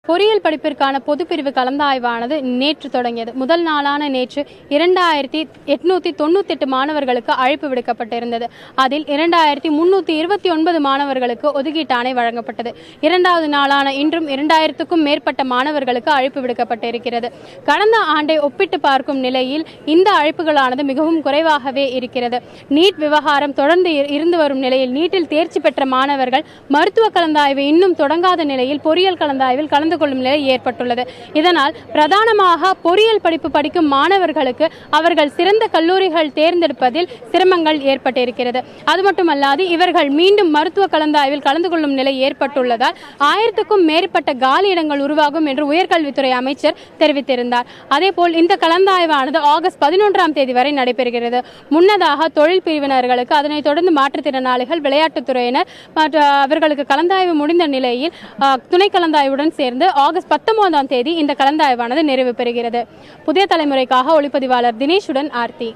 பொறியியல் படிப்பிற்கான பொதுப்பிரிவு கலந்தாய்வானது நேற்று தொடங்கியது. முதல் நாளான நேற்று 2898 மாணவர்களுக்கு அழைப்பு விடுக்கப்பட்டிருந்தது. அதில் 2329 மாணவர்களுக்கு ஒதுக்கீட்டு ஆணை வழங்கப்பட்டது. இரண்டாவது நாளான இன்றும் 2000க்கும் மேற்பட்ட மாணவர்களுக்கு அழைப்பு விடுக்கப்பட்டிருக்கிறது. கடந்த ஆண்டை ஒப்பிட்டு பார்க்கும் நிலையில் இந்த அழைப்புகளானது மிகவும் குறைவாகவே இருக்கிறது. நீட் விவகாரம் தொடர்ந்து இருந்து வரும் நிலையில் நீட்டில் தேர்ச்சி பெற்ற மாணவர்கள் மருத்துவ கலந்தாய்வு இன்னும் தொடங்காத நிலையில் பொறியியல் கலந்தாய்வில் கலந்து கொள்ளும் நிலை ஏற்பட்டுள்ளது. இதனால் பிரதானமாக பொறியியல் படிப்பு படிக்கும் மாணவர்களுக்கு அவர்கள் சிறந்த கல்லூரிகள் தேர்ந்தெடுப்பதில் சிரமங்கள் ஏற்பட்டிருக்கிறது. அது மட்டுமல்லாது இவர்கள் மீண்டும் மருத்துவ கலந்தாய்வில் கலந்து கொள்ளும் நிலை ஏற்பட்டுள்ளதால் 1000க்கும் மேற்பட்ட காலி இடங்கள் உருவாகும் என்று உயர்கல்வித்துறை அமைச்சர் தெரிவித்திருந்தார். அதேபோல் இந்த கலந்தாய்வானது ஆகஸ்ட் 11ஆம் தேதி வரை நடைபெறுகிறது. முன்னதாக தொழில் பிரிவினர்களுக்கு, அதனைத் தொடர்ந்து மாற்றுத்திறனாளிகள், விளையாட்டுத்துறையினர் அவர்களுக்கு கலந்தாய்வு முடிந்த நிலையில் துணை கலந்தாய்வுடன் சேர்ந்து ஆகஸ்ட் 19ஆம் தேதி இந்த கலந்தாய்வானது நிறைவு பெறுகிறது. புதிய தலைமுறைக்காக ஒளிப்பதிவாளர் தினேஷுடன் ஆர்த்தி.